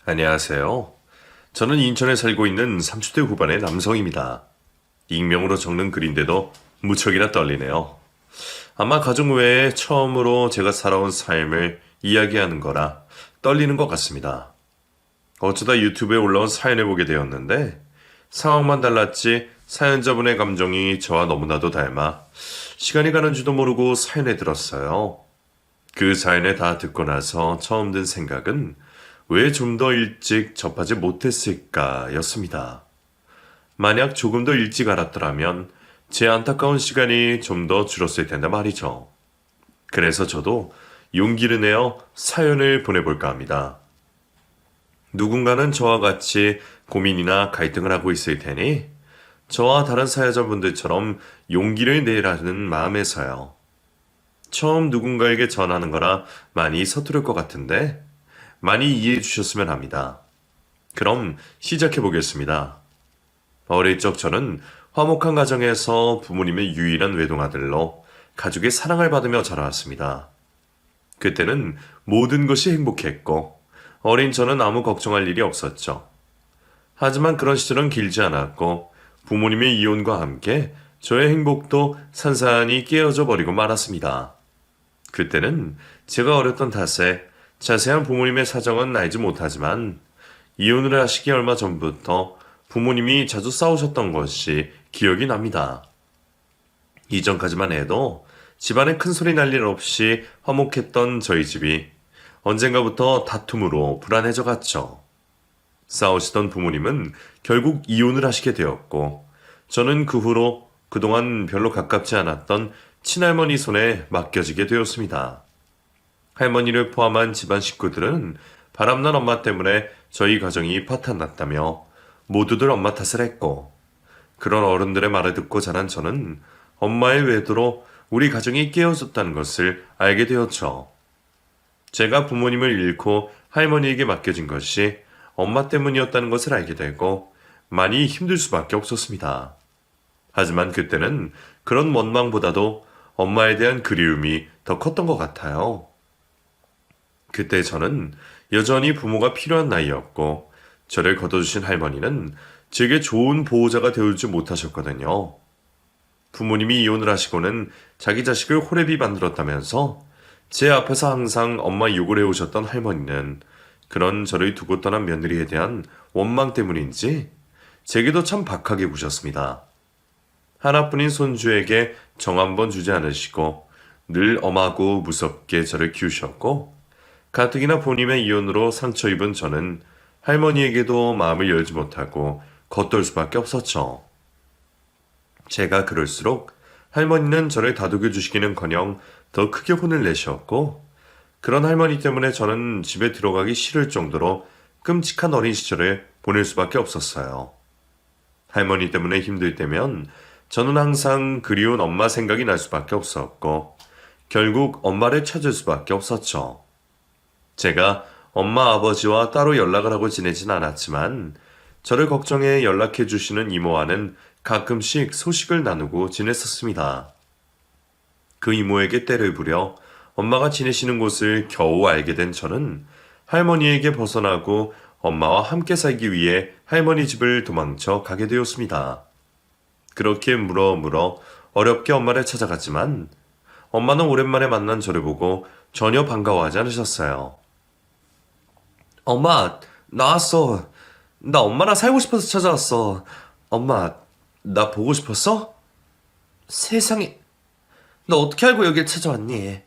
안녕하세요. 저는 인천에 살고 있는 30대 후반의 남성입니다. 익명으로 적는 글인데도 무척이나 떨리네요. 아마 가족 외에 처음으로 제가 살아온 삶을 이야기하는 거라 떨리는 것 같습니다. 어쩌다 유튜브에 올라온 사연을 보게 되었는데 상황만 달랐지 사연자분의 감정이 저와 너무나도 닮아 시간이 가는 줄도 모르고 사연에 들었어요. 그 사연을 다 듣고 나서 처음 든 생각은 왜 좀 더 일찍 접하지 못했을까 였습니다. 만약 조금 더 일찍 알았더라면 제 안타까운 시간이 좀 더 줄었을 텐데 말이죠. 그래서 저도 용기를 내어 사연을 보내볼까 합니다. 누군가는 저와 같이 고민이나 갈등을 하고 있을 테니 저와 다른 사연자분들처럼 용기를 내라는 마음에서요. 처음 누군가에게 전하는 거라 많이 서투를 것 같은데 많이 이해해 주셨으면 합니다. 그럼 시작해 보겠습니다. 어릴 적 저는 화목한 가정에서 부모님의 유일한 외동아들로 가족의 사랑을 받으며 자라왔습니다. 그때는 모든 것이 행복했고 어린 저는 아무 걱정할 일이 없었죠. 하지만 그런 시절은 길지 않았고 부모님의 이혼과 함께 저의 행복도 산산이 깨어져 버리고 말았습니다. 그때는 제가 어렸던 탓에 자세한 부모님의 사정은 알지 못하지만 이혼을 하시기 얼마 전부터 부모님이 자주 싸우셨던 것이 기억이 납니다. 이전까지만 해도 집안에 큰 소리 날 일 없이 화목했던 저희 집이 언젠가부터 다툼으로 불안해져 갔죠. 싸우시던 부모님은 결국 이혼을 하시게 되었고 저는 그 후로 그동안 별로 가깝지 않았던 친할머니 손에 맡겨지게 되었습니다. 할머니를 포함한 집안 식구들은 바람난 엄마 때문에 저희 가정이 파탄났다며 모두들 엄마 탓을 했고 그런 어른들의 말을 듣고 자란 저는 엄마의 외도로 우리 가정이 깨어졌다는 것을 알게 되었죠. 제가 부모님을 잃고 할머니에게 맡겨진 것이 엄마 때문이었다는 것을 알게 되고 많이 힘들 수밖에 없었습니다. 하지만 그때는 그런 원망보다도 엄마에 대한 그리움이 더 컸던 것 같아요. 그때 저는 여전히 부모가 필요한 나이였고 저를 거둬주신 할머니는 제게 좋은 보호자가 되어주지 못하셨거든요. 부모님이 이혼을 하시고는 자기 자식을 호래비 만들었다면서 제 앞에서 항상 엄마 욕을 해오셨던 할머니는 그런 저를 두고 떠난 며느리에 대한 원망 때문인지 제게도 참 박하게 구셨습니다. 하나뿐인 손주에게 정 한 번 주지 않으시고 늘 엄하고 무섭게 저를 키우셨고 가뜩이나 본인의 이혼으로 상처 입은 저는 할머니에게도 마음을 열지 못하고 겉돌 수밖에 없었죠. 제가 그럴수록 할머니는 저를 다독여 주시기는커녕 더 크게 혼을 내셨고 그런 할머니 때문에 저는 집에 들어가기 싫을 정도로 끔찍한 어린 시절을 보낼 수밖에 없었어요. 할머니 때문에 힘들 때면 저는 항상 그리운 엄마 생각이 날 수밖에 없었고 결국 엄마를 찾을 수밖에 없었죠. 제가 엄마 아버지와 따로 연락을 하고 지내진 않았지만 저를 걱정해 연락해 주시는 이모와는 가끔씩 소식을 나누고 지냈었습니다. 그 이모에게 때를 부려 엄마가 지내시는 곳을 겨우 알게 된 저는 할머니에게 벗어나고 엄마와 함께 살기 위해 할머니 집을 도망쳐 가게 되었습니다. 그렇게 물어 어렵게 엄마를 찾아갔지만 엄마는 오랜만에 만난 저를 보고 전혀 반가워하지 않으셨어요. 엄마, 나왔어. 나 엄마랑 살고 싶어서 찾아왔어. 엄마, 나 보고 싶었어? 세상에, 너 어떻게 알고 여길 찾아왔니?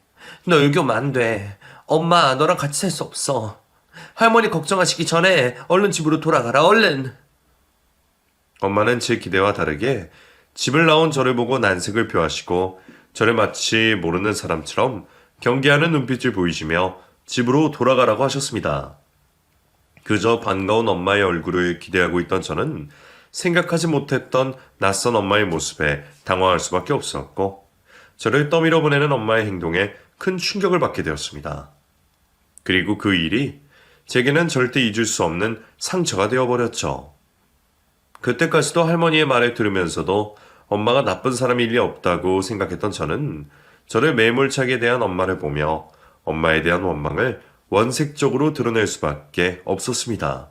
너 여기 오면 안 돼. 엄마, 너랑 같이 살 수 없어. 할머니 걱정하시기 전에 얼른 집으로 돌아가라, 얼른. 엄마는 제 기대와 다르게 집을 나온 저를 보고 난색을 표하시고 저를 마치 모르는 사람처럼 경계하는 눈빛을 보이시며 집으로 돌아가라고 하셨습니다. 그저 반가운 엄마의 얼굴을 기대하고 있던 저는 생각하지 못했던 낯선 엄마의 모습에 당황할 수밖에 없었고 저를 떠밀어 보내는 엄마의 행동에 큰 충격을 받게 되었습니다. 그리고 그 일이 제게는 절대 잊을 수 없는 상처가 되어버렸죠. 그때까지도 할머니의 말을 들으면서도 엄마가 나쁜 사람일 리 없다고 생각했던 저는 저를 매몰차게 대한 엄마를 보며 엄마에 대한 원망을 원색적으로 드러낼 수밖에 없었습니다.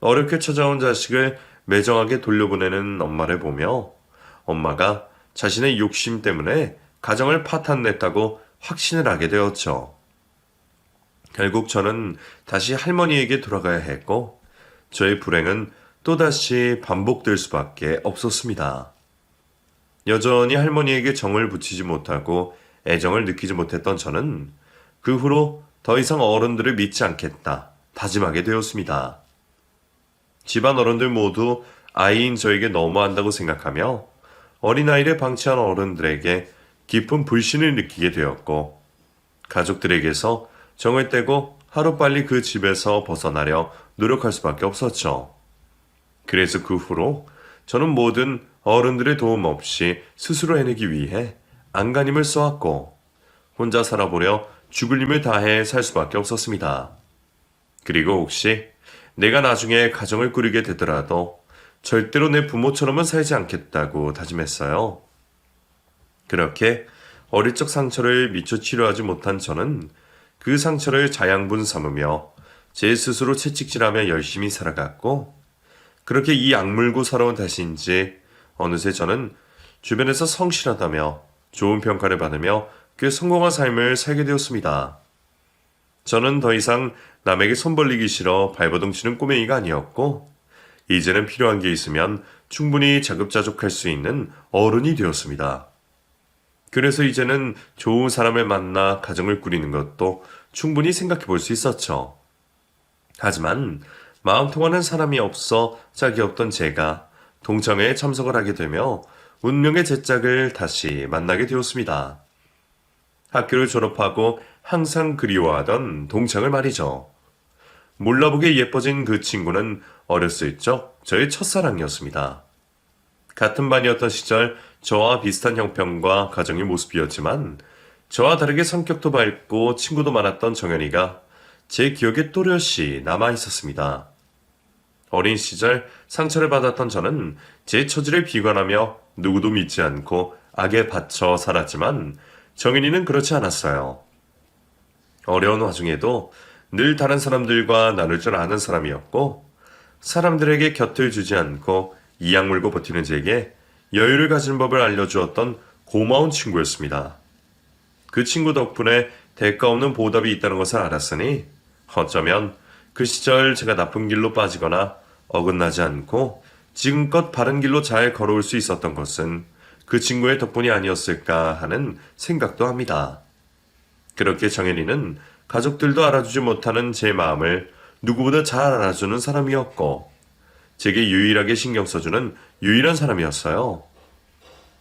어렵게 찾아온 자식을 매정하게 돌려보내는 엄마를 보며 엄마가 자신의 욕심 때문에 가정을 파탄냈다고 확신을 하게 되었죠. 결국 저는 다시 할머니에게 돌아가야 했고 저의 불행은 또다시 반복될 수밖에 없었습니다. 여전히 할머니에게 정을 붙이지 못하고 애정을 느끼지 못했던 저는 그 후로 더 이상 어른들을 믿지 않겠다 다짐하게 되었습니다. 집안 어른들 모두 아이인 저에게 너무한다고 생각하며 어린아이를 방치한 어른들에게 깊은 불신을 느끼게 되었고 가족들에게서 정을 떼고 하루빨리 그 집에서 벗어나려 노력할 수밖에 없었죠. 그래서 그 후로 저는 모든 어른들의 도움 없이 스스로 해내기 위해 안간힘을 써왔고 혼자 살아보려 죽을 힘을 다해 살 수밖에 없었습니다. 그리고 혹시 내가 나중에 가정을 꾸리게 되더라도 절대로 내 부모처럼은 살지 않겠다고 다짐했어요. 그렇게 어릴 적 상처를 미처 치료하지 못한 저는 그 상처를 자양분 삼으며 제 스스로 채찍질하며 열심히 살아갔고 그렇게 이 악물고 살아온 탓인지 어느새 저는 주변에서 성실하다며 좋은 평가를 받으며 꽤 성공한 삶을 살게 되었습니다. 저는 더 이상 남에게 손 벌리기 싫어 발버둥 치는 꼬맹이가 아니었고 이제는 필요한 게 있으면 충분히 자급자족할 수 있는 어른이 되었습니다. 그래서 이제는 좋은 사람을 만나 가정을 꾸리는 것도 충분히 생각해 볼 수 있었죠. 하지만 마음 통하는 사람이 없어 짝이 없던 제가 동창회에 참석을 하게 되며 운명의 제 짝을 다시 만나게 되었습니다. 학교를 졸업하고 항상 그리워하던 동창을 말이죠. 몰라보게 예뻐진 그 친구는 어렸을 적 저의 첫사랑이었습니다. 같은 반이었던 시절 저와 비슷한 형편과 가정의 모습이었지만 저와 다르게 성격도 밝고 친구도 많았던 정연이가 제 기억에 또렷이 남아 있었습니다. 어린 시절 상처를 받았던 저는 제 처지를 비관하며 누구도 믿지 않고 악에 받쳐 살았지만 정연이는 그렇지 않았어요. 어려운 와중에도 늘 다른 사람들과 나눌 줄 아는 사람이었고 사람들에게 곁을 주지 않고 이악 물고 버티는 제게 여유를 가지는 법을 알려주었던 고마운 친구였습니다. 그 친구 덕분에 대가 없는 보답이 있다는 것을 알았으니 어쩌면 그 시절 제가 나쁜 길로 빠지거나 어긋나지 않고 지금껏 바른 길로 잘 걸어올 수 있었던 것은 그 친구의 덕분이 아니었을까 하는 생각도 합니다. 그렇게 정연이는 가족들도 알아주지 못하는 제 마음을 누구보다 잘 알아주는 사람이었고 제게 유일하게 신경 써주는 유일한 사람이었어요.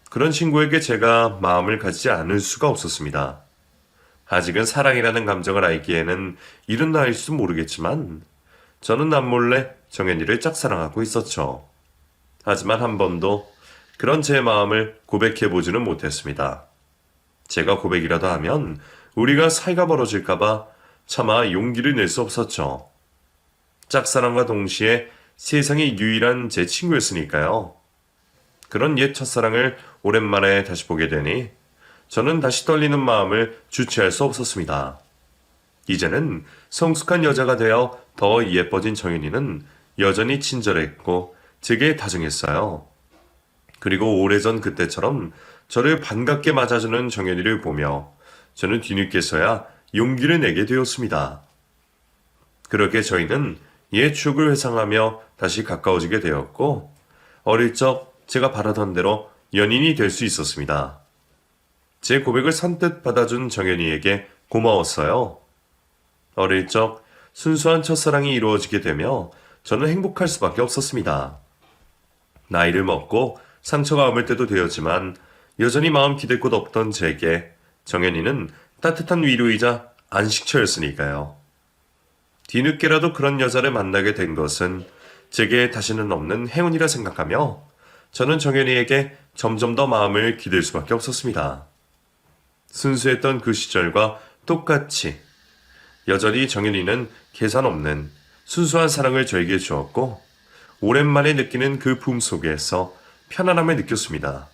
그런 친구에게 제가 마음을 가지지 않을 수가 없었습니다. 아직은 사랑이라는 감정을 알기에는 이른 나이일지도 모르겠지만 저는 남몰래 정연이를 짝사랑하고 있었죠. 하지만 한 번도 그런 제 마음을 고백해보지는 못했습니다. 제가 고백이라도 하면 우리가 사이가 벌어질까봐 차마 용기를 낼 수 없었죠. 짝사랑과 동시에 세상에 유일한 제 친구였으니까요. 그런 옛 첫사랑을 오랜만에 다시 보게 되니 저는 다시 떨리는 마음을 주체할 수 없었습니다. 이제는 성숙한 여자가 되어 더 예뻐진 정연이는 여전히 친절했고 제게 다정했어요. 그리고 오래전 그때처럼 저를 반갑게 맞아주는 정연이를 보며 저는 뒤늦게서야 용기를 내게 되었습니다. 그렇게 저희는 옛 추억을 회상하며 다시 가까워지게 되었고 어릴 적 제가 바라던 대로 연인이 될 수 있었습니다. 제 고백을 선뜻 받아준 정연이에게 고마웠어요. 어릴 적 순수한 첫사랑이 이루어지게 되며 저는 행복할 수밖에 없었습니다. 나이를 먹고 상처가 아물 때도 되었지만 여전히 마음 기댈 곳 없던 제게 정연이는 따뜻한 위로이자 안식처였으니까요. 뒤늦게라도 그런 여자를 만나게 된 것은 제게 다시는 없는 행운이라 생각하며 저는 정연이에게 점점 더 마음을 기댈 수밖에 없었습니다. 순수했던 그 시절과 똑같이 여전히 정연이는 계산 없는 순수한 사랑을 저에게 주었고 오랜만에 느끼는 그 품 속에서 편안함을 느꼈습니다.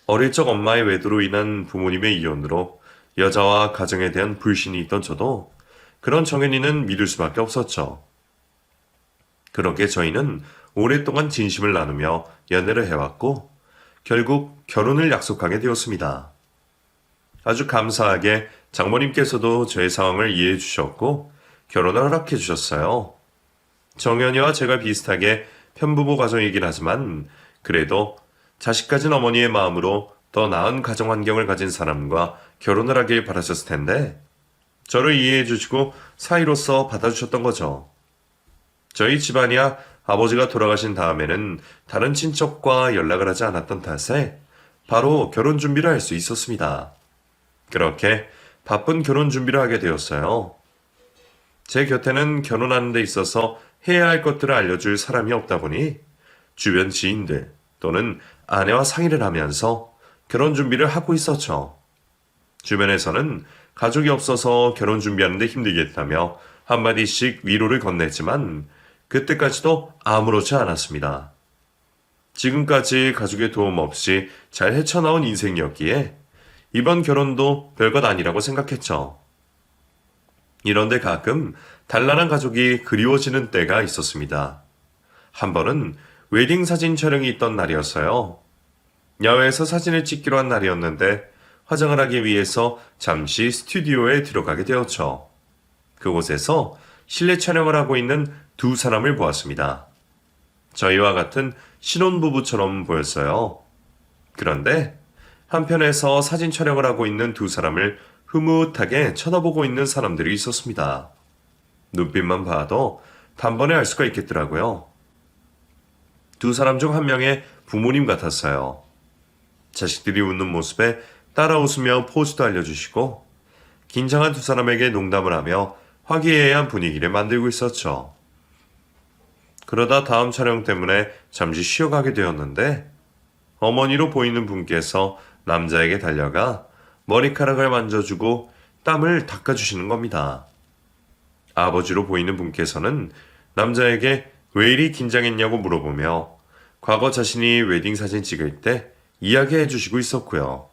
어릴 적 엄마의 외도로 인한 부모님의 이혼으로 여자와 가정에 대한 불신이 있던 저도 그런 정연이는 믿을 수밖에 없었죠. 그렇게 저희는 오랫동안 진심을 나누며 연애를 해왔고 결국 결혼을 약속하게 되었습니다. 아주 감사하게 장모님께서도 저의 상황을 이해해 주셨고 결혼을 허락해 주셨어요. 정연이와 제가 비슷하게 편부모 가정이긴 하지만 그래도 자식 가진 어머니의 마음으로 더 나은 가정 환경을 가진 사람과 결혼을 하길 바라셨을 텐데 저를 이해해 주시고 사이로서 받아주셨던 거죠. 저희 집안이야 아버지가 돌아가신 다음에는 다른 친척과 연락을 하지 않았던 탓에 바로 결혼 준비를 할 수 있었습니다. 그렇게 바쁜 결혼 준비를 하게 되었어요. 제 곁에는 결혼하는 데 있어서 해야 할 것들을 알려줄 사람이 없다 보니 주변 지인들 또는 아내와 상의를 하면서 결혼 준비를 하고 있었죠. 주변에서는 가족이 없어서 결혼 준비하는데 힘들겠다며 한마디씩 위로를 건넸지만 그때까지도 아무렇지 않았습니다. 지금까지 가족의 도움 없이 잘 헤쳐나온 인생이었기에 이번 결혼도 별것 아니라고 생각했죠. 이런데 가끔 단란한 가족이 그리워지는 때가 있었습니다. 한 번은 웨딩 사진 촬영이 있던 날이었어요. 야외에서 사진을 찍기로 한 날이었는데 화장을 하기 위해서 잠시 스튜디오에 들어가게 되었죠. 그곳에서 실내 촬영을 하고 있는 두 사람을 보았습니다. 저희와 같은 신혼부부처럼 보였어요. 그런데 한편에서 사진 촬영을 하고 있는 두 사람을 흐뭇하게 쳐다보고 있는 사람들이 있었습니다. 눈빛만 봐도 단번에 알 수가 있겠더라고요. 두 사람 중 한 명의 부모님 같았어요. 자식들이 웃는 모습에 따라 웃으며 포즈도 알려주시고 긴장한 두 사람에게 농담을 하며 화기애애한 분위기를 만들고 있었죠. 그러다 다음 촬영 때문에 잠시 쉬어가게 되었는데 어머니로 보이는 분께서 남자에게 달려가 머리카락을 만져주고 땀을 닦아주시는 겁니다. 아버지로 보이는 분께서는 남자에게 왜 이리 긴장했냐고 물어보며 과거 자신이 웨딩 사진 찍을 때 이야기해 주시고 있었고요.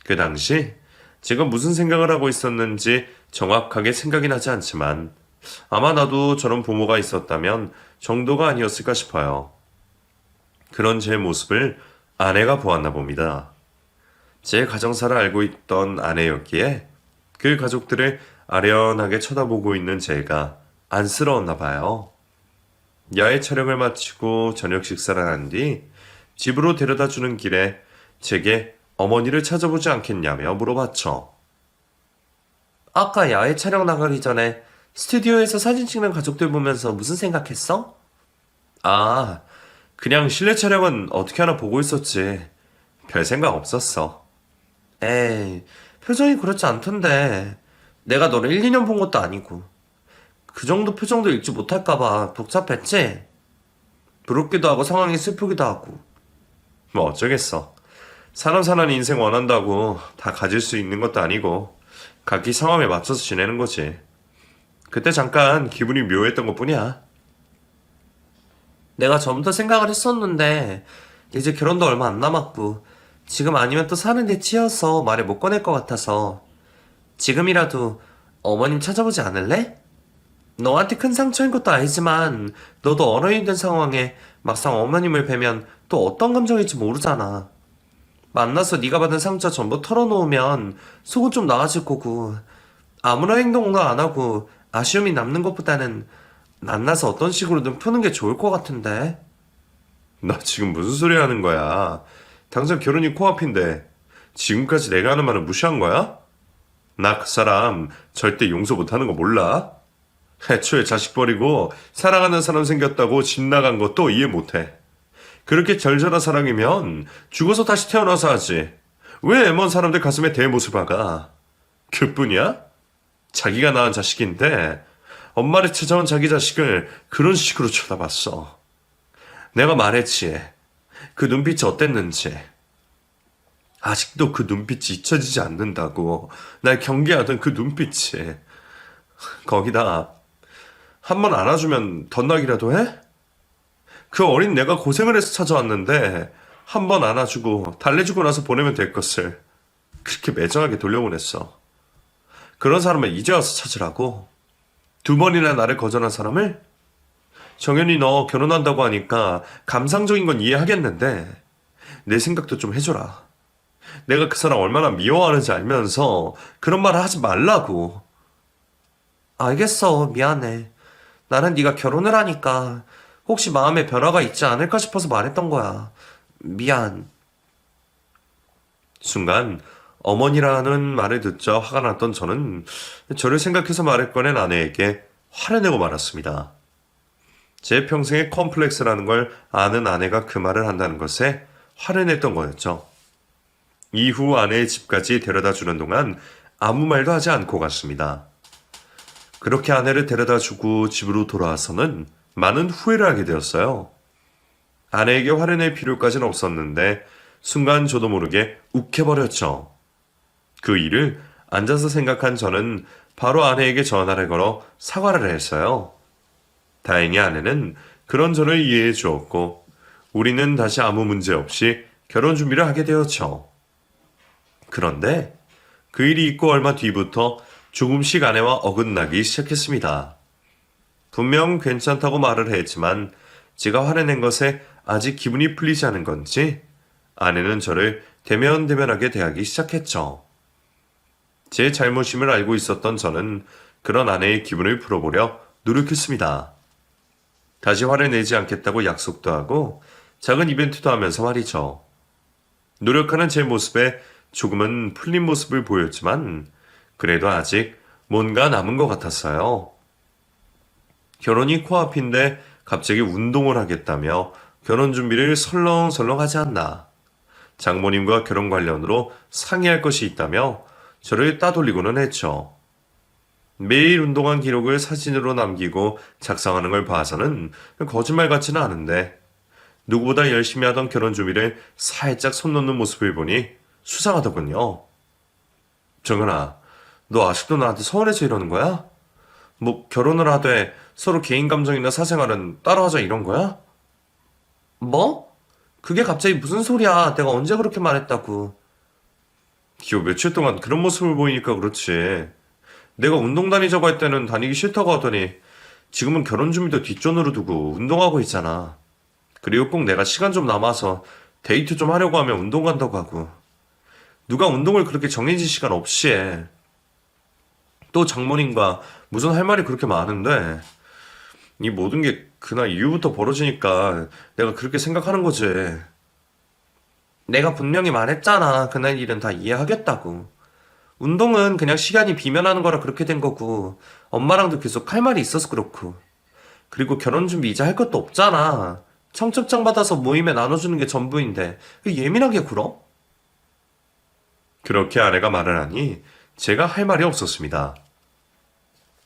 그 당시 제가 무슨 생각을 하고 있었는지 정확하게 생각이 나지 않지만 아마 나도 저런 부모가 있었다면 정도가 아니었을까 싶어요. 그런 제 모습을 아내가 보았나 봅니다. 제 가정사를 알고 있던 아내였기에 그 가족들을 아련하게 쳐다보고 있는 제가 안쓰러웠나 봐요. 야외 촬영을 마치고 저녁 식사를 한 뒤 집으로 데려다 주는 길에 제게 어머니를 찾아보지 않겠냐며 물어봤죠. 아까 야외 촬영 나가기 전에 스튜디오에서 사진 찍는 가족들 보면서 무슨 생각했어? 아, 그냥 실내 촬영은 어떻게 하나 보고 있었지. 별 생각 없었어. 에이, 표정이 그렇지 않던데. 내가 너를 1, 2년 본 것도 아니고. 그 정도 표정도 읽지 못할까봐 복잡했지? 부럽기도 하고 상황이 슬프기도 하고. 뭐 어쩌겠어. 사람 사는 인생 원한다고 다 가질 수 있는 것도 아니고 각기 상황에 맞춰서 지내는 거지. 그때 잠깐 기분이 묘했던 것뿐이야. 내가 전부터 생각을 했었는데 이제 결혼도 얼마 안 남았고 지금 아니면 또 사는 데 치여서 말을 못 꺼낼 것 같아서 지금이라도 어머님 찾아보지 않을래? 너한테 큰 상처인 것도 알지만 너도 어른이 된 상황에 막상 어머님을 뵈면 또 어떤 감정일지 모르잖아. 만나서 네가 받은 상처 전부 털어놓으면 속은 좀 나아질 거고 아무런 행동도 안 하고 아쉬움이 남는 것보다는 만나서 어떤 식으로든 푸는 게 좋을 것 같은데. 나 지금 무슨 소리 하는 거야? 당장 결혼이 코앞인데 지금까지 내가 하는 말은 무시한 거야? 나 그 사람 절대 용서 못하는 거 몰라? 애초에 자식 버리고 사랑하는 사람 생겼다고 집 나간 것도 이해 못해. 그렇게 절절한 사랑이면 죽어서 다시 태어나서 하지. 왜 먼 사람들 가슴에 대못을 박아? 그뿐이야? 자기가 낳은 자식인데 엄마를 찾아온 자기 자식을 그런 식으로 쳐다봤어. 내가 말했지. 그 눈빛이 어땠는지. 아직도 그 눈빛이 잊혀지지 않는다고. 날 경계하던 그 눈빛이. 거기다 한 번 안아주면 덧나기라도 해? 그 어린 내가 고생을 해서 찾아왔는데 한 번 안아주고 달래주고 나서 보내면 될 것을 그렇게 매정하게 돌려보냈어. 그런 사람을 이제 와서 찾으라고? 2번이나 나를 거절한 사람을? 정연이 너 결혼한다고 하니까 감상적인 건 이해하겠는데 내 생각도 좀 해줘라. 내가 그 사람 얼마나 미워하는지 알면서 그런 말을 하지 말라고. 알겠어. 미안해. 나는 네가 결혼을 하니까 혹시 마음에 변화가 있지 않을까 싶어서 말했던 거야. 미안. 순간 어머니라는 말을 듣자 화가 났던 저는 저를 생각해서 말을 꺼낸 아내에게 화를 내고 말았습니다. 제 평생의 컴플렉스라는 걸 아는 아내가 그 말을 한다는 것에 화를 냈던 거였죠. 이후 아내의 집까지 데려다 주는 동안 아무 말도 하지 않고 갔습니다. 그렇게 아내를 데려다 주고 집으로 돌아와서는 많은 후회를 하게 되었어요. 아내에게 화를 낼 필요까지는 없었는데 순간 저도 모르게 욱해버렸죠. 그 일을 앉아서 생각한 저는 바로 아내에게 전화를 걸어 사과를 했어요. 다행히 아내는 그런 저를 이해해 주었고 우리는 다시 아무 문제 없이 결혼 준비를 하게 되었죠. 그런데 그 일이 있고 얼마 뒤부터 조금씩 아내와 어긋나기 시작했습니다. 분명 괜찮다고 말을 했지만 제가 화를 낸 것에 아직 기분이 풀리지 않은 건지 아내는 저를 대면대면하게 대하기 시작했죠. 제 잘못임을 알고 있었던 저는 그런 아내의 기분을 풀어보려 노력했습니다. 다시 화를 내지 않겠다고 약속도 하고 작은 이벤트도 하면서 말이죠. 노력하는 제 모습에 조금은 풀린 모습을 보였지만 그래도 아직 뭔가 남은 것 같았어요. 결혼이 코앞인데 갑자기 운동을 하겠다며 결혼 준비를 설렁설렁 하지 않나. 장모님과 결혼 관련으로 상의할 것이 있다며 저를 따돌리고는 했죠. 매일 운동한 기록을 사진으로 남기고 작성하는 걸 봐서는 거짓말 같지는 않은데 누구보다 열심히 하던 결혼 준비를 살짝 손 놓는 모습을 보니 수상하더군요. 정연아, 너 아직도 나한테 서운해서 이러는 거야? 뭐 결혼을 하되 서로 개인 감정이나 사생활은 따로 하자 이런 거야? 뭐? 그게 갑자기 무슨 소리야? 내가 언제 그렇게 말했다고. 기호 며칠 동안 그런 모습을 보이니까 그렇지. 내가 운동 다니자고 할 때는 다니기 싫다고 하더니 지금은 결혼 준비도 뒷전으로 두고 운동하고 있잖아. 그리고 꼭 내가 시간 좀 남아서 데이트 좀 하려고 하면 운동 간다고 하고. 누가 운동을 그렇게 정해진 시간 없이 해. 또 장모님과 무슨 할 말이 그렇게 많은데 이 모든 게 그날 이후부터 벌어지니까 내가 그렇게 생각하는 거지. 내가 분명히 말했잖아. 그날 일은 다 이해하겠다고. 운동은 그냥 시간이 비면 하는 거라 그렇게 된 거고 엄마랑도 계속 할 말이 있어서 그렇고 그리고 결혼 준비 이제 할 것도 없잖아. 청첩장 받아서 모임에 나눠주는 게 전부인데 왜 예민하게 굴어? 그렇게 아내가 말을 하니 제가 할 말이 없었습니다.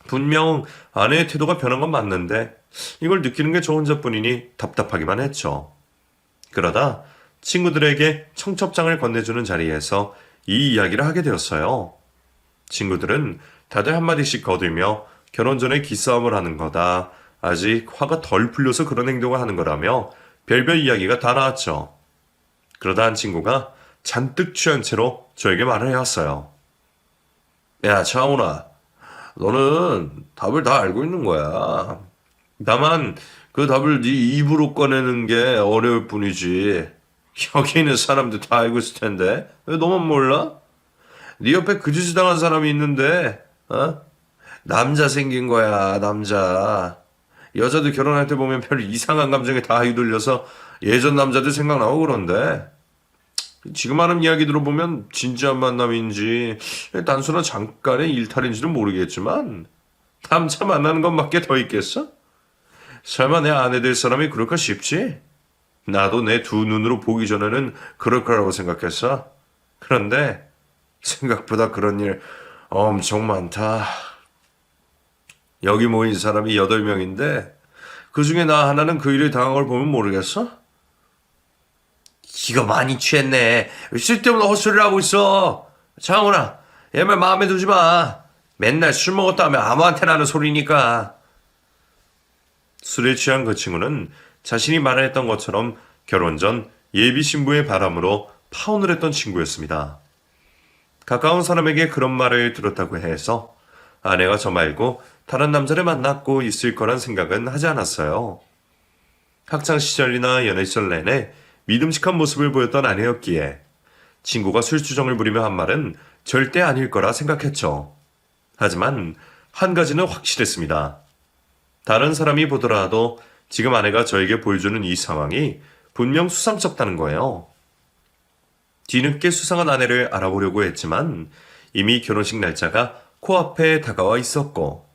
분명 아내의 태도가 변한 건 맞는데 이걸 느끼는 게 저 혼자뿐이니 답답하기만 했죠. 그러다 친구들에게 청첩장을 건네주는 자리에서 이 이야기를 하게 되었어요. 친구들은 다들 한마디씩 거들며 결혼 전에 기싸움을 하는 거다. 아직 화가 덜 풀려서 그런 행동을 하는 거라며 별별 이야기가 다 나왔죠. 그러다 한 친구가 잔뜩 취한 채로 저에게 말을 해왔어요. 야, 차훈아. 너는 답을 다 알고 있는 거야. 다만 그 답을 네 입으로 꺼내는 게 어려울 뿐이지. 여기 있는 사람들 다 알고 있을 텐데 왜 너만 몰라? 네 옆에 그 짓을 당한 사람이 있는데 남자 생긴 거야. 남자. 여자들 결혼할 때 보면 별 이상한 감정에 다 휘둘려서 예전 남자들 생각나고 그런데 지금 하는 이야기 들어보면 진지한 만남인지 단순한 잠깐의 일탈인지는 모르겠지만 남자 만나는 것밖에 더 있겠어? 설마 내 아내 될 사람이 그럴까 싶지? 나도 내 두 눈으로 보기 전에는 그럴 거라고 생각했어. 그런데 생각보다 그런 일 엄청 많다. 여기 모인 사람이 8명인데 그 중에 나 하나는 그 일을 당한 걸 보면 모르겠어? 이거 많이 취했네. 쓸데없는 헛소리를 하고 있어. 장훈아, 얘 말 마음에 두지 마. 맨날 술 먹었다며 아무한테나 하는 소리니까. 술에 취한 그 친구는 자신이 말했던 것처럼 결혼 전 예비 신부의 바람으로 파혼을 했던 친구였습니다. 가까운 사람에게 그런 말을 들었다고 해서 아내가 저 말고 다른 남자를 만났고 있을 거란 생각은 하지 않았어요. 학창 시절이나 연애 시절 내내 믿음직한 모습을 보였던 아내였기에 친구가 술주정을 부리며 한 말은 절대 아닐 거라 생각했죠. 하지만 한 가지는 확실했습니다. 다른 사람이 보더라도 지금 아내가 저에게 보여주는 이 상황이 분명 수상쩍다는 거예요. 뒤늦게 수상한 아내를 알아보려고 했지만 이미 결혼식 날짜가 코앞에 다가와 있었고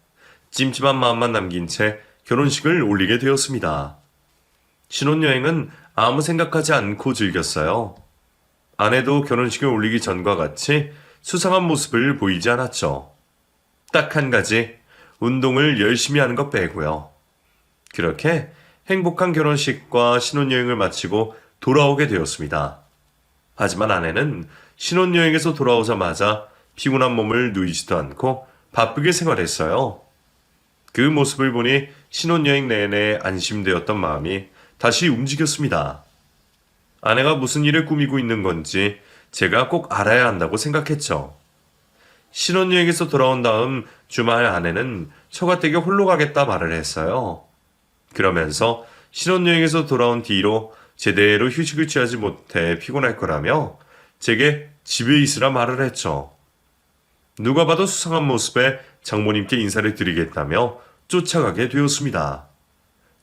찜찜한 마음만 남긴 채 결혼식을 올리게 되었습니다. 신혼여행은 아무 생각하지 않고 즐겼어요. 아내도 결혼식을 올리기 전과 같이 수상한 모습을 보이지 않았죠. 딱 한 가지, 운동을 열심히 하는 것 빼고요. 그렇게 행복한 결혼식과 신혼여행을 마치고 돌아오게 되었습니다. 하지만 아내는 신혼여행에서 돌아오자마자 피곤한 몸을 누이지도 않고 바쁘게 생활했어요. 그 모습을 보니 신혼여행 내내 안심되었던 마음이 다시 움직였습니다. 아내가 무슨 일을 꾸미고 있는 건지 제가 꼭 알아야 한다고 생각했죠. 신혼여행에서 돌아온 다음 주말 아내는 처가댁에 홀로 가겠다 말을 했어요. 그러면서 신혼여행에서 돌아온 뒤로 제대로 휴식을 취하지 못해 피곤할 거라며 제게 집에 있으라 말을 했죠. 누가 봐도 수상한 모습에 장모님께 인사를 드리겠다며 쫓아가게 되었습니다.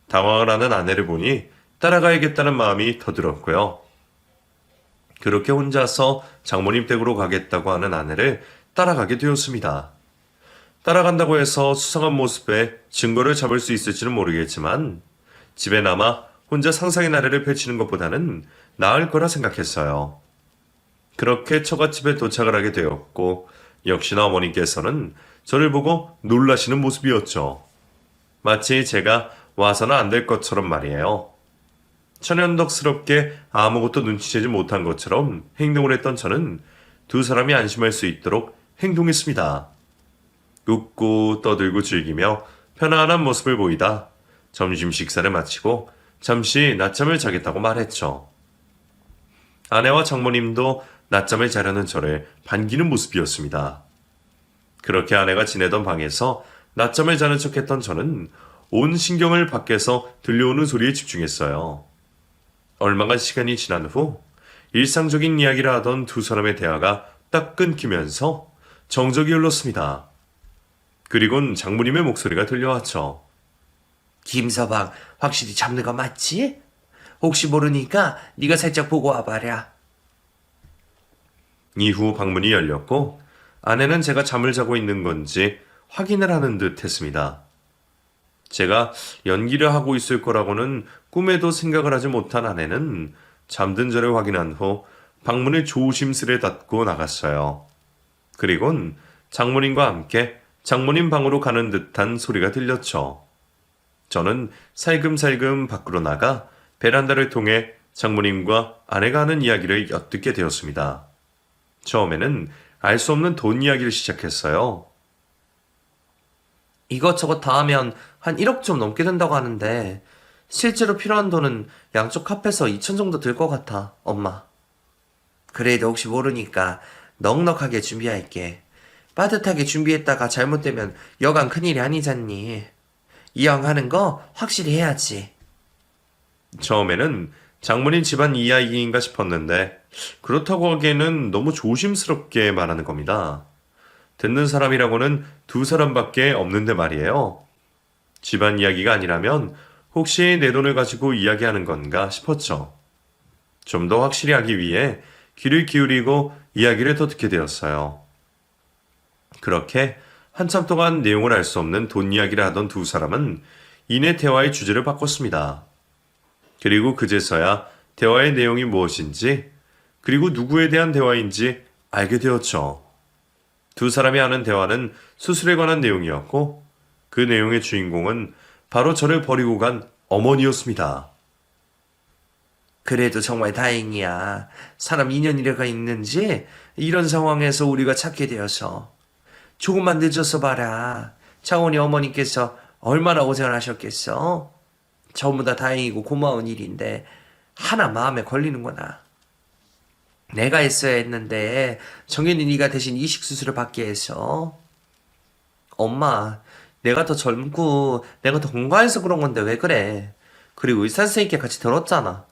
당황을 하는 아내를 보니 따라가야겠다는 마음이 더 들었고요. 그렇게 혼자서 장모님 댁으로 가겠다고 하는 아내를 따라가게 되었습니다. 따라간다고 해서 수상한 모습에 증거를 잡을 수 있을지는 모르겠지만 집에 남아 혼자 상상의 나래를 펼치는 것보다는 나을 거라 생각했어요. 그렇게 처갓집에 도착을 하게 되었고 역시나 어머니께서는 저를 보고 놀라시는 모습이었죠. 마치 제가 와서는 안 될 것처럼 말이에요. 천연덕스럽게 아무것도 눈치채지 못한 것처럼 행동을 했던 저는 두 사람이 안심할 수 있도록 행동했습니다. 웃고 떠들고 즐기며 편안한 모습을 보이다 점심 식사를 마치고 잠시 낮잠을 자겠다고 말했죠. 아내와 장모님도 낮잠을 자려는 저를 반기는 모습이었습니다. 그렇게 아내가 지내던 방에서 낮잠을 자는 척했던 저는 온 신경을 밖에서 들려오는 소리에 집중했어요. 얼마간 시간이 지난 후 일상적인 이야기를 하던 두 사람의 대화가 딱 끊기면서 정적이 흘렀습니다. 그리곤 장모님의 목소리가 들려왔죠. 김서방 확실히 잡는 거 맞지? 혹시 모르니까 네가 살짝 보고 와봐라. 이후 방문이 열렸고 아내는 제가 잠을 자고 있는 건지 확인을 하는 듯 했습니다. 제가 연기를 하고 있을 거라고는 꿈에도 생각을 하지 못한 아내는 잠든 저를 확인한 후 방문을 조심스레 닫고 나갔어요. 그리곤 장모님과 함께 장모님 방으로 가는 듯한 소리가 들렸죠. 저는 살금살금 밖으로 나가 베란다를 통해 장모님과 아내가 하는 이야기를 엿듣게 되었습니다. 처음에는 알 수 없는 돈 이야기를 시작했어요. 이것저것 다 하면 한 1억 좀 넘게 된다고 하는데 실제로 필요한 돈은 양쪽 합해서 2천 정도 들 것 같아, 엄마. 그래도 혹시 모르니까 넉넉하게 준비할게. 빠듯하게 준비했다가 잘못되면 여간 큰일이 아니잖니. 이왕 하는 거 확실히 해야지. 처음에는 장모님 집안 이야기인가 싶었는데 그렇다고 하기에는 너무 조심스럽게 말하는 겁니다. 듣는 사람이라고는 두 사람밖에 없는데 말이에요. 집안 이야기가 아니라면 혹시 내 돈을 가지고 이야기하는 건가 싶었죠. 좀 더 확실히 하기 위해 귀를 기울이고 이야기를 더 듣게 되었어요. 그렇게 한참 동안 내용을 알 수 없는 돈 이야기를 하던 두 사람은 이내 대화의 주제를 바꿨습니다. 그리고 그제서야 대화의 내용이 무엇인지 그리고 누구에 대한 대화인지 알게 되었죠. 두 사람이 하는 대화는 수술에 관한 내용이었고 그 내용의 주인공은 바로 저를 버리고 간 어머니였습니다. 그래도 정말 다행이야. 사람 인연이라가 있는지 이런 상황에서 우리가 찾게 되어서. 조금만 늦어서 봐라. 창원이 어머니께서 얼마나 고생하셨겠어. 전부 다 다행이고 고마운 일인데 하나 마음에 걸리는구나. 내가 했어야 했는데 정현이 네가 대신 이식 수술을 받게 해서. 엄마, 내가 더 젊고 내가 더 건강해서 그런 건데 왜 그래? 그리고 의사 선생님께 같이 들었잖아.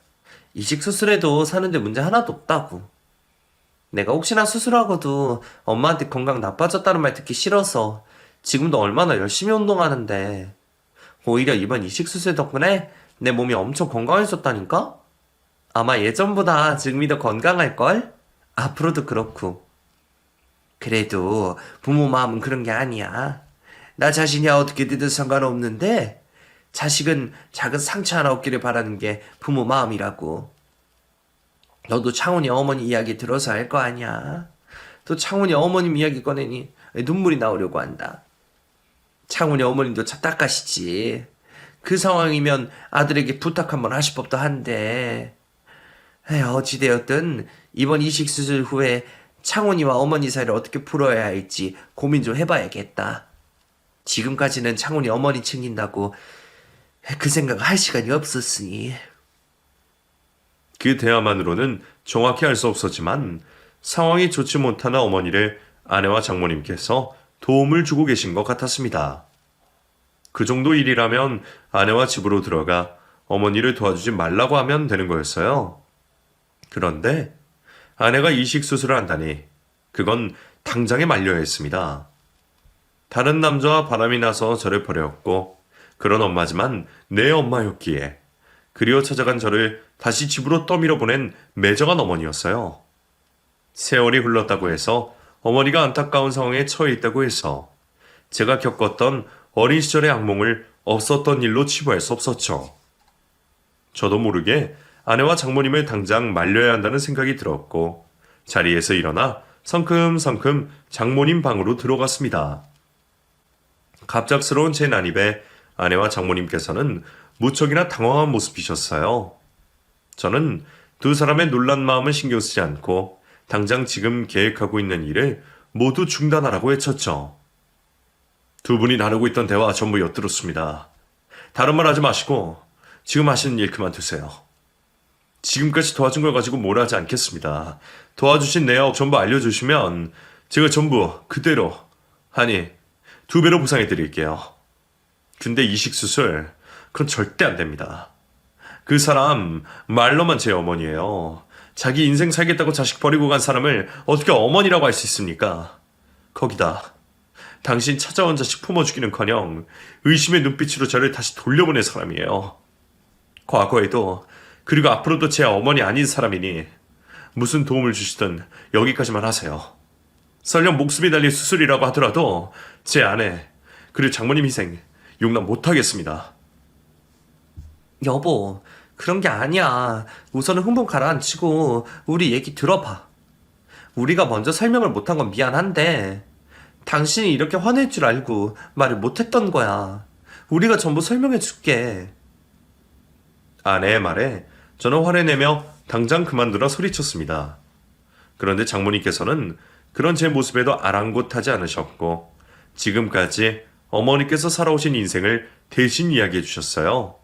이식 수술해도 사는데 문제 하나도 없다고. 내가 혹시나 수술하고도 엄마한테 건강 나빠졌다는 말 듣기 싫어서 지금도 얼마나 열심히 운동하는데 오히려 이번 이식 수술 덕분에 내 몸이 엄청 건강해졌다니까? 아마 예전보다 지금이 더 건강할걸? 앞으로도 그렇고. 그래도 부모 마음은 그런 게 아니야. 나 자신이 어떻게 되든 상관없는데 자식은 작은 상처 하나 없기를 바라는 게 부모 마음이라고. 너도 창훈이 어머니 이야기 들어서 알 거 아니야. 또 창훈이 어머님 이야기 꺼내니 눈물이 나오려고 한다. 창훈이 어머님도 착각하시지. 그 상황이면 아들에게 부탁 한번 하실 법도 한데. 어찌되었든 이번 이식 수술 후에 창훈이와 어머니 사이를 어떻게 풀어야 할지 고민 좀 해봐야겠다. 지금까지는 창훈이 어머니 챙긴다고 그 생각 할 시간이 없었으니. 그 대화만으로는 정확히 알 수 없었지만 상황이 좋지 못한 어머니를 아내와 장모님께서 도움을 주고 계신 것 같았습니다. 그 정도 일이라면 아내와 집으로 들어가 어머니를 도와주지 말라고 하면 되는 거였어요. 그런데 아내가 이식 수술을 한다니 그건 당장에 말려야 했습니다. 다른 남자와 바람이 나서 저를 버렸고 그런 엄마지만 내 엄마였기에 그리워 찾아간 저를 다시 집으로 떠밀어 보낸 매정한 어머니였어요. 세월이 흘렀다고 해서 어머니가 안타까운 상황에 처해 있다고 해서 제가 겪었던 어린 시절의 악몽을 없었던 일로 치부할 수 없었죠. 저도 모르게 아내와 장모님을 당장 말려야 한다는 생각이 들었고 자리에서 일어나 성큼성큼 장모님 방으로 들어갔습니다. 갑작스러운 제 난입에 아내와 장모님께서는 무척이나 당황한 모습이셨어요. 저는 두 사람의 놀란 마음을 신경 쓰지 않고 당장 지금 계획하고 있는 일을 모두 중단하라고 외쳤죠. 두 분이 나누고 있던 대화 전부 엿들었습니다. 다른 말 하지 마시고 지금 하시는 일 그만두세요. 지금까지 도와준 걸 가지고 뭐라 하지 않겠습니다. 도와주신 내역 전부 알려주시면 제가 전부 그대로, 아니 2배로 보상해 드릴게요. 근데 이식 수술 그건 절대 안 됩니다. 그 사람 말로만 제 어머니예요. 자기 인생 살겠다고 자식 버리고 간 사람을 어떻게 어머니라고 할 수 있습니까? 거기다 당신 찾아온 자식 품어주기는커녕 의심의 눈빛으로 저를 다시 돌려보낸 사람이에요. 과거에도 그리고 앞으로도 제 어머니 아닌 사람이니 무슨 도움을 주시든 여기까지만 하세요. 설령 목숨이 달린 수술이라고 하더라도 제 아내 그리고 장모님 희생 용납 못하겠습니다. 여보, 그런 게 아니야. 우선은 흥분 가라앉히고 우리 얘기 들어봐. 우리가 먼저 설명을 못한 건 미안한데 당신이 이렇게 화낼 줄 알고 말을 못했던 거야. 우리가 전부 설명해 줄게. 아내의 말에 저는 화를 내며 당장 그만두라 소리쳤습니다. 그런데 장모님께서는 그런 제 모습에도 아랑곳하지 않으셨고 지금까지 어머니께서 살아오신 인생을 대신 이야기해 주셨어요.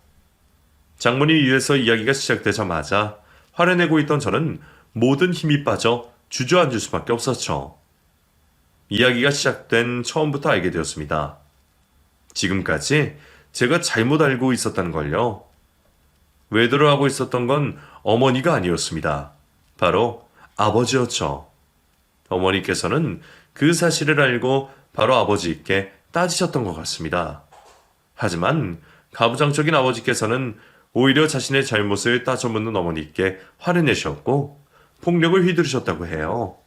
장모님 입에서 이야기가 시작되자마자 화를 내고 있던 저는 모든 힘이 빠져 주저앉을 수밖에 없었죠. 이야기가 시작된 처음부터 알게 되었습니다. 지금까지 제가 잘못 알고 있었다는 걸요. 외도를 하고 있었던 건 어머니가 아니었습니다. 바로 아버지였죠. 어머니께서는 그 사실을 알고 바로 아버지께 따지셨던 것 같습니다. 하지만 가부장적인 아버지께서는 오히려 자신의 잘못을 따져묻는 어머니께 화를 내셨고 폭력을 휘두르셨다고 해요.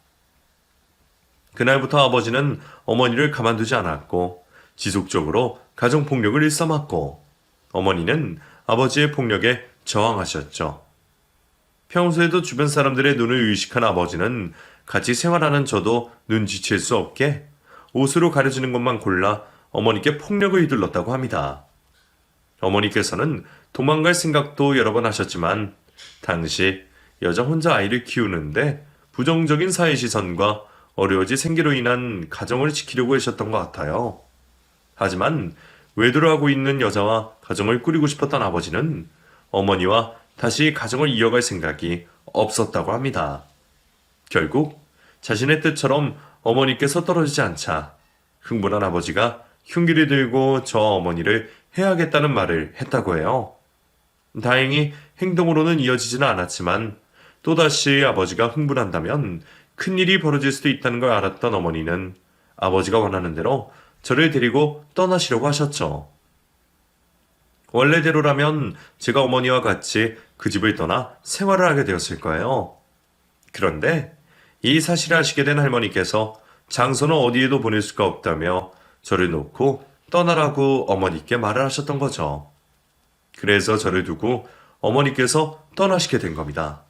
그날부터 아버지는 어머니를 가만두지 않았고 지속적으로 가정폭력을 일삼았고 어머니는 아버지의 폭력에 저항하셨죠. 평소에도 주변 사람들의 눈을 의식한 아버지는 같이 생활하는 저도 눈치챌 수 없게 옷으로 가려지는 것만 골라 어머니께 폭력을 휘둘렀다고 합니다. 어머니께서는 도망갈 생각도 여러 번 하셨지만 당시 여자 혼자 아이를 키우는데 부정적인 사회 시선과 어려워질 생계로 인한 가정을 지키려고 하셨던 것 같아요. 하지만 외도를 하고 있는 여자와 가정을 꾸리고 싶었던 아버지는 어머니와 다시 가정을 이어갈 생각이 없었다고 합니다. 결국 자신의 뜻처럼 어머니께서 떨어지지 않자 흥분한 아버지가 흉기를 들고 저 어머니를 해야겠다는 말을 했다고 해요. 다행히 행동으로는 이어지지는 않았지만 또다시 아버지가 흥분한다면 큰일이 벌어질 수도 있다는 걸 알았던 어머니는 아버지가 원하는 대로 저를 데리고 떠나시려고 하셨죠. 원래대로라면 제가 어머니와 같이 그 집을 떠나 생활을 하게 되었을 거예요. 그런데 이 사실을 아시게 된 할머니께서 장소는 어디에도 보낼 수가 없다며 저를 놓고 떠나라고 어머니께 말을 하셨던 거죠. 그래서 저를 두고 어머니께서 떠나시게 된 겁니다.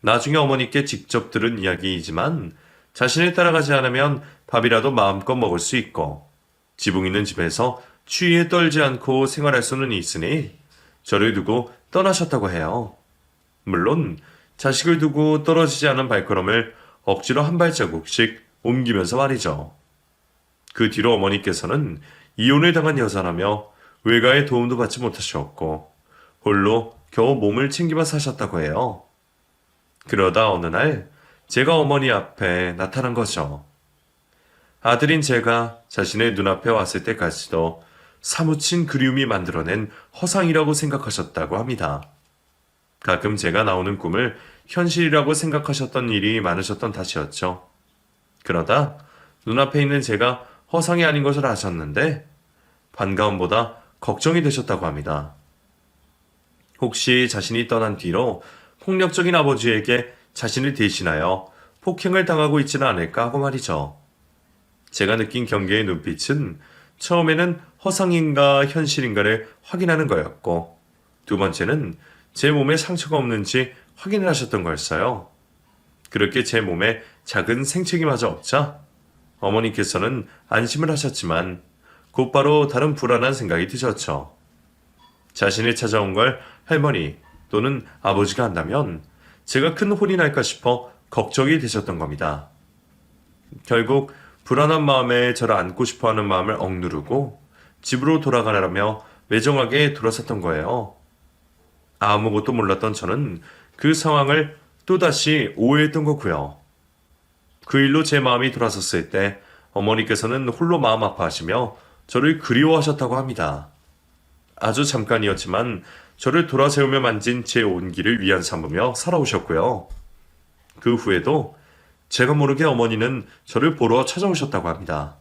나중에 어머니께 직접 들은 이야기이지만 자신을 따라가지 않으면 밥이라도 마음껏 먹을 수 있고 지붕 있는 집에서 추위에 떨지 않고 생활할 수는 있으니 저를 두고 떠나셨다고 해요. 물론 자식을 두고 떨어지지 않은 발걸음을 억지로 한 발자국씩 옮기면서 말이죠. 그 뒤로 어머니께서는 이혼을 당한 여자라며 외가의 도움도 받지 못하셨고 홀로 겨우 몸을 챙기며 사셨다고 해요. 그러다 어느 날 제가 어머니 앞에 나타난 거죠. 아들인 제가 자신의 눈앞에 왔을 때까지도 사무친 그리움이 만들어낸 허상이라고 생각하셨다고 합니다. 가끔 제가 나오는 꿈을 현실이라고 생각하셨던 일이 많으셨던 탓이었죠. 그러다 눈앞에 있는 제가 허상이 아닌 것을 아셨는데 반가움보다 걱정이 되셨다고 합니다. 혹시 자신이 떠난 뒤로 폭력적인 아버지에게 자신을 대신하여 폭행을 당하고 있지는 않을까 하고 말이죠. 제가 느낀 경계의 눈빛은 처음에는 허상인가 현실인가를 확인하는 거였고 두 번째는 제 몸에 상처가 없는지 확인을 하셨던 거였어요. 그렇게 제 몸에 작은 생채기마저 없자 어머니께서는 안심을 하셨지만 곧바로 다른 불안한 생각이 드셨죠. 자신이 찾아온 걸 할머니 또는 아버지가 한다면 제가 큰 혼이 날까 싶어 걱정이 되셨던 겁니다. 결국 불안한 마음에 저를 안고 싶어하는 마음을 억누르고 집으로 돌아가라며 매정하게 돌아섰던 거예요. 아무것도 몰랐던 저는 그 상황을 또다시 오해했던 거고요. 그 일로 제 마음이 돌아섰을 때 어머니께서는 홀로 마음 아파하시며 저를 그리워하셨다고 합니다. 아주 잠깐이었지만 저를 돌아세우며 만진 제 온기를 위안 삼으며 살아오셨고요. 그 후에도 제가 모르게 어머니는 저를 보러 찾아오셨다고 합니다.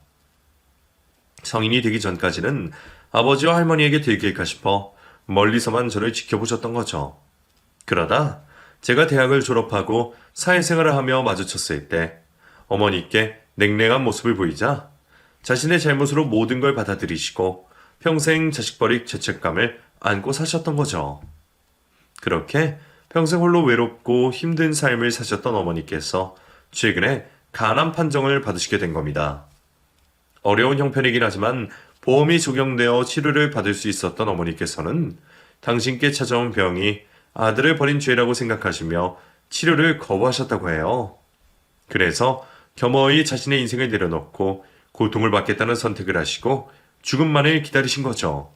성인이 되기 전까지는 아버지와 할머니에게 들킬까 싶어 멀리서만 저를 지켜보셨던 거죠. 그러다 제가 대학을 졸업하고 사회생활을 하며 마주쳤을 때 어머니께 냉랭한 모습을 보이자 자신의 잘못으로 모든 걸 받아들이시고 평생 자식 버릴 죄책감을 안고 사셨던 거죠. 그렇게 평생 홀로 외롭고 힘든 삶을 사셨던 어머니께서 최근에 간암 판정을 받으시게 된 겁니다. 어려운 형편이긴 하지만 보험이 적용되어 치료를 받을 수 있었던 어머니께서는 당신께 찾아온 병이 아들을 버린 죄라고 생각하시며 치료를 거부하셨다고 해요. 그래서 겸허히 자신의 인생을 내려놓고 고통을 받겠다는 선택을 하시고 죽음만을 기다리신 거죠.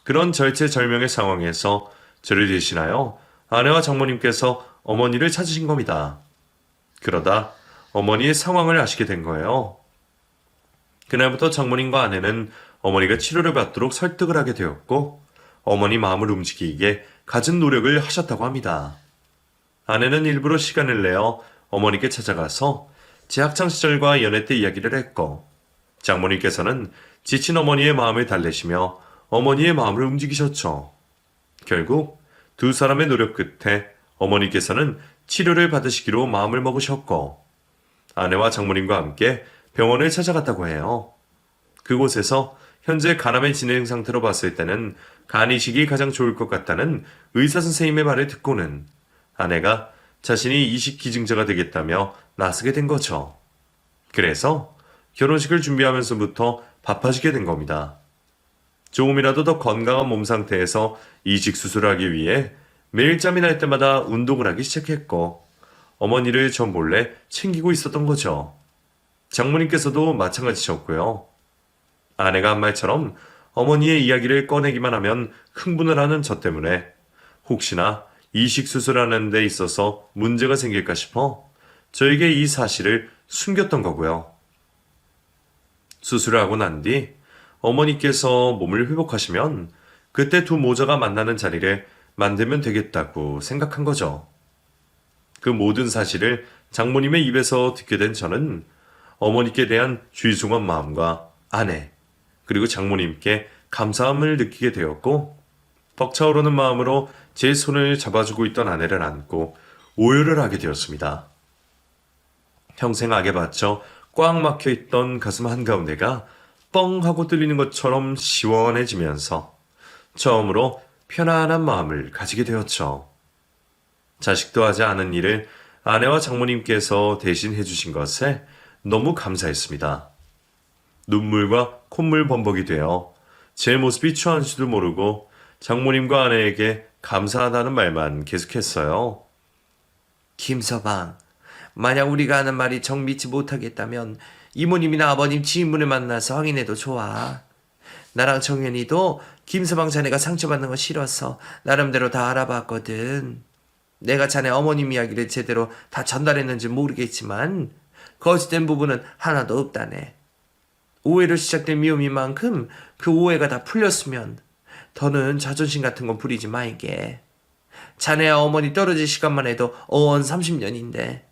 그런 절체절명의 상황에서 저를 대신하여 아내와 장모님께서 어머니를 찾으신 겁니다. 그러다 어머니의 상황을 아시게 된 거예요. 그날부터 장모님과 아내는 어머니가 치료를 받도록 설득을 하게 되었고 어머니 마음을 움직이기에 갖은 노력을 하셨다고 합니다. 아내는 일부러 시간을 내어 어머니께 찾아가서 제 학창시절과 연애 때 이야기를 했고 장모님께서는 지친 어머니의 마음을 달래시며 어머니의 마음을 움직이셨죠. 결국 두 사람의 노력 끝에 어머니께서는 치료를 받으시기로 마음을 먹으셨고 아내와 장모님과 함께 병원을 찾아갔다고 해요. 그곳에서 현재 간암의 진행 상태로 봤을 때는 간 이식이 가장 좋을 것 같다는 의사 선생님의 말을 듣고는 아내가 자신이 이식 기증자가 되겠다며 나서게 된 거죠. 그래서 결혼식을 준비하면서부터 바빠지게 된 겁니다. 조금이라도 더 건강한 몸 상태에서 이식 수술을 하기 위해 매일 짬이 날 때마다 운동을 하기 시작했고 어머니를 저 몰래 챙기고 있었던 거죠. 장모님께서도 마찬가지셨고요. 아내가 한 말처럼 어머니의 이야기를 꺼내기만 하면 흥분을 하는 저 때문에 혹시나 이식 수술하는 데 있어서 문제가 생길까 싶어 저에게 이 사실을 숨겼던 거고요. 수술을 하고 난 뒤 어머니께서 몸을 회복하시면 그때 두 모자가 만나는 자리를 만들면 되겠다고 생각한 거죠. 그 모든 사실을 장모님의 입에서 듣게 된 저는 어머니께 대한 죄송한 마음과 아내, 그리고 장모님께 감사함을 느끼게 되었고, 벅차오르는 마음으로 제 손을 잡아주고 있던 아내를 안고 오열을 하게 되었습니다. 평생 악에 받쳐 꽉 막혀 있던 가슴 한가운데가 뻥 하고 뚫리는 것처럼 시원해지면서 처음으로 편안한 마음을 가지게 되었죠. 자식도 하지 않은 일을 아내와 장모님께서 대신 해주신 것에 너무 감사했습니다. 눈물과 콧물 범벅이 되어 제 모습이 추한지도 모르고 장모님과 아내에게 감사하다는 말만 계속했어요. 김서방, 만약 우리가 하는 말이 정 믿지 못하겠다면 이모님이나 아버님 지인분을 만나서 확인해도 좋아. 나랑 정연이도 김서방 자네가 상처받는 거 싫어서 나름대로 다 알아봤거든. 내가 자네 어머님 이야기를 제대로 다 전달했는지 모르겠지만 거짓된 부분은 하나도 없다네. 오해로 시작된 미움인 만큼 그 오해가 다 풀렸으면 더는 자존심 같은 건 부리지 마이게. 자네와 어머니 떨어질 시간만 해도 어언 30년인데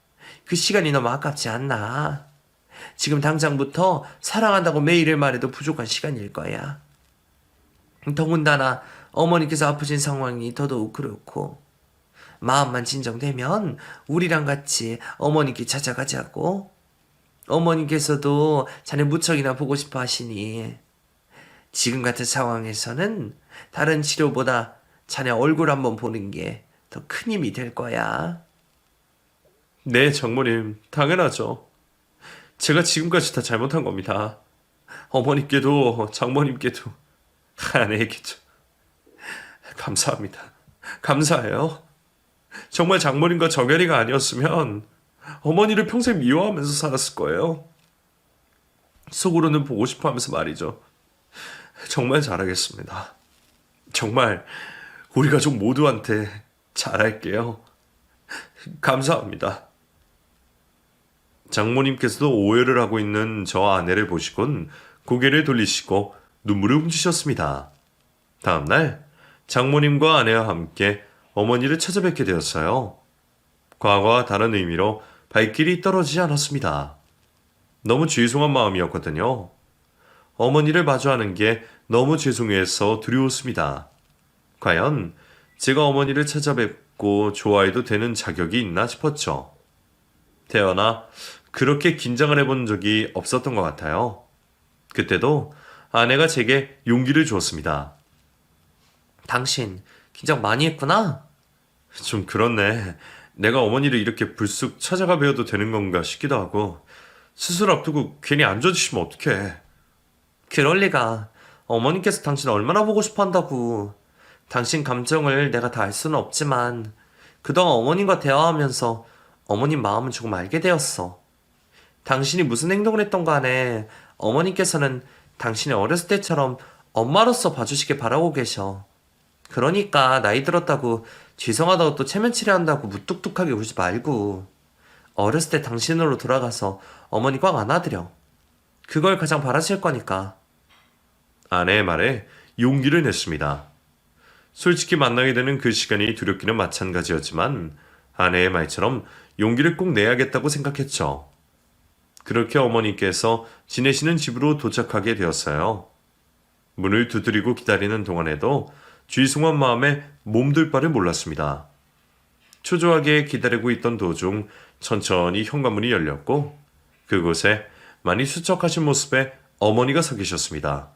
그 시간이 너무 아깝지 않나? 지금 당장부터 사랑한다고 매일을 말해도 부족한 시간일 거야. 더군다나 어머니께서 아프신 상황이 더더욱 그렇고 마음만 진정되면 우리랑 같이 어머니께 찾아가자고. 어머니께서도 자네 무척이나 보고 싶어 하시니 지금 같은 상황에서는 다른 치료보다 자네 얼굴 한번 보는 게 더 큰 힘이 될 거야. 네, 장모님, 당연하죠. 제가 지금까지 다 잘못한 겁니다. 어머니께도 장모님께도 아내에게도 감사합니다. 감사해요. 정말 장모님과 정연이가 아니었으면 어머니를 평생 미워하면서 살았을 거예요. 속으로는 보고 싶어 하면서 말이죠. 정말 잘하겠습니다. 정말 우리 가족 모두한테 잘할게요. 감사합니다. 장모님께서도 오해를 하고 있는 저 아내를 보시곤 고개를 돌리시고 눈물을 훔치셨습니다. 다음날 장모님과 아내와 함께 어머니를 찾아뵙게 되었어요. 과거와 다른 의미로 발길이 떨어지지 않았습니다. 너무 죄송한 마음이었거든요. 어머니를 마주하는 게 너무 죄송해서 두려웠습니다. 과연 제가 어머니를 찾아뵙고 좋아해도 되는 자격이 있나 싶었죠. 태어나 그렇게 긴장을 해본 적이 없었던 것 같아요. 그때도 아내가 제게 용기를 주었습니다. 당신 긴장 많이 했구나? 좀 그렇네. 내가 어머니를 이렇게 불쑥 찾아가 뵈어도 되는 건가 싶기도 하고, 수술 앞두고 괜히 안 좋아지시면 어떡해. 그럴 리가. 어머니께서 당신 얼마나 보고 싶어 한다고. 당신 감정을 내가 다 알 수는 없지만 그동안 어머님과 대화하면서 어머님 마음은 조금 알게 되었어. 당신이 무슨 행동을 했던 간에 어머니께서는 당신이 어렸을 때처럼 엄마로서 봐주시길 바라고 계셔. 그러니까 나이 들었다고 죄송하다고 또 체면 치레한다고 무뚝뚝하게 굴지 말고 어렸을 때 당신으로 돌아가서 어머니 꽉 안아드려. 그걸 가장 바라실 거니까. 아내의 말에 용기를 냈습니다. 솔직히 만나게 되는 그 시간이 두렵기는 마찬가지였지만 아내의 말처럼 용기를 꼭 내야겠다고 생각했죠. 그렇게 어머니께서 지내시는 집으로 도착하게 되었어요. 문을 두드리고 기다리는 동안에도 죄송한 마음에 몸둘 바를 몰랐습니다. 초조하게 기다리고 있던 도중 천천히 현관문이 열렸고 그곳에 많이 수척하신 모습의 어머니가 서 계셨습니다.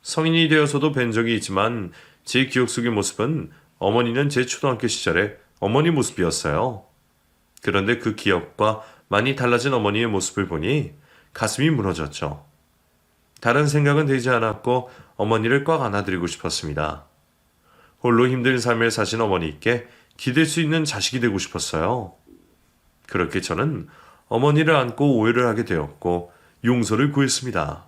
성인이 되어서도 뵌 적이 있지만 제 기억 속의 모습은 어머니는 제 초등학교 시절의 어머니 모습이었어요. 그런데 그 기억과 많이 달라진 어머니의 모습을 보니 가슴이 무너졌죠. 다른 생각은 들지 않았고 어머니를 꽉 안아드리고 싶었습니다. 홀로 힘든 삶을 사신 어머니께 기댈 수 있는 자식이 되고 싶었어요. 그렇게 저는 어머니를 안고 오해를 하게 되었고 용서를 구했습니다.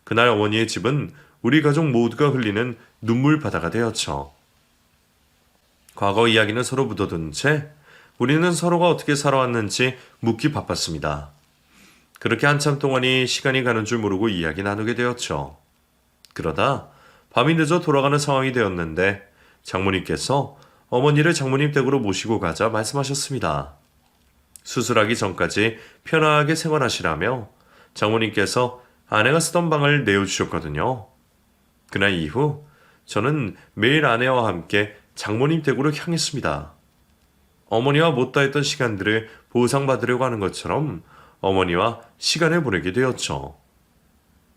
그날 어머니의 집은 우리 가족 모두가 흘리는 눈물 바다가 되었죠. 과거 이야기는 서로 묻어둔 채 우리는 서로가 어떻게 살아왔는지 묻기 바빴습니다. 그렇게 한참 동안이 시간이 가는 줄 모르고 이야기 나누게 되었죠. 그러다 밤이 늦어 돌아가는 상황이 되었는데 장모님께서 어머니를 장모님 댁으로 모시고 가자 말씀하셨습니다. 수술하기 전까지 편하게 생활하시라며 장모님께서 아내가 쓰던 방을 내어주셨거든요. 그날 이후 저는 매일 아내와 함께 장모님 댁으로 향했습니다. 어머니와 못다 했던 시간들을 보상받으려고 하는 것처럼 어머니와 시간을 보내게 되었죠.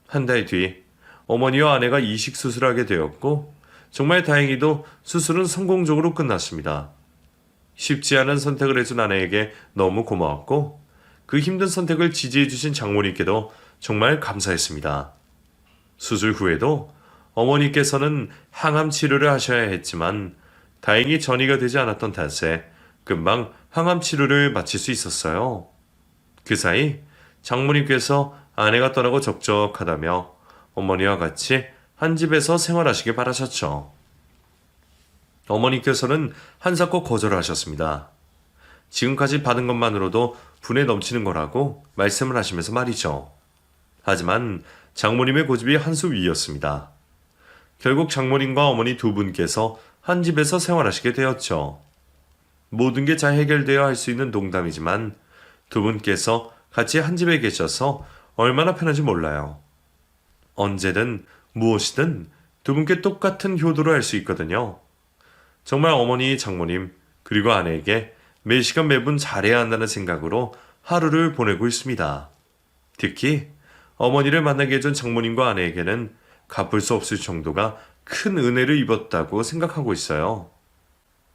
한 달 뒤 어머니와 아내가 이식 수술하게 되었고 정말 다행히도 수술은 성공적으로 끝났습니다. 쉽지 않은 선택을 해준 아내에게 너무 고마웠고 그 힘든 선택을 지지해 주신 장모님께도 정말 감사했습니다. 수술 후에도 어머니께서는 항암 치료를 하셔야 했지만 다행히 전이가 되지 않았던 탓에 금방 항암 치료를 마칠 수 있었어요. 그 사이 장모님께서 아내가 떠나고 적적하다며 어머니와 같이 한 집에서 생활하시길 바라셨죠. 어머니께서는 한사코 거절을 하셨습니다. 지금까지 받은 것만으로도 분에 넘치는 거라고 말씀을 하시면서 말이죠. 하지만 장모님의 고집이 한 수 위였습니다. 결국 장모님과 어머니 두 분께서 한 집에서 생활하시게 되었죠. 모든 게 잘 해결되어야 할 수 있는 농담이지만 두 분께서 같이 한 집에 계셔서 얼마나 편한지 몰라요. 언제든 무엇이든 두 분께 똑같은 효도를 할 수 있거든요. 정말 어머니, 장모님, 그리고 아내에게 매 시간 매분 잘해야 한다는 생각으로 하루를 보내고 있습니다. 특히 어머니를 만나게 해준 장모님과 아내에게는 갚을 수 없을 정도가 큰 은혜를 입었다고 생각하고 있어요.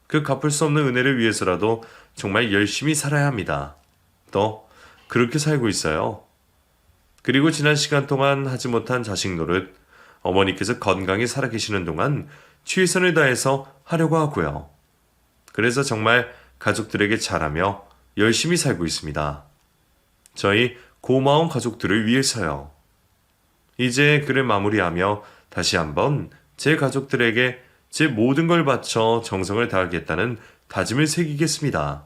그 갚을 수 없는 은혜를 위해서라도 정말 열심히 살아야 합니다. 또 그렇게 살고 있어요. 그리고 지난 시간 동안 하지 못한 자식 노릇, 어머니께서 건강히 살아계시는 동안 최선을 다해서 하려고 하고요. 그래서 정말 가족들에게 잘하며 열심히 살고 있습니다. 저희 고마운 가족들을 위해서요. 이제 글을 마무리하며 다시 한번 제 가족들에게 제 모든 걸 바쳐 정성을 다하겠다는 다짐을 새기겠습니다.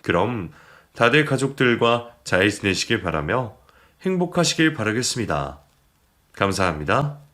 그럼 다들 가족들과 잘 지내시길 바라며 행복하시길 바라겠습니다. 감사합니다.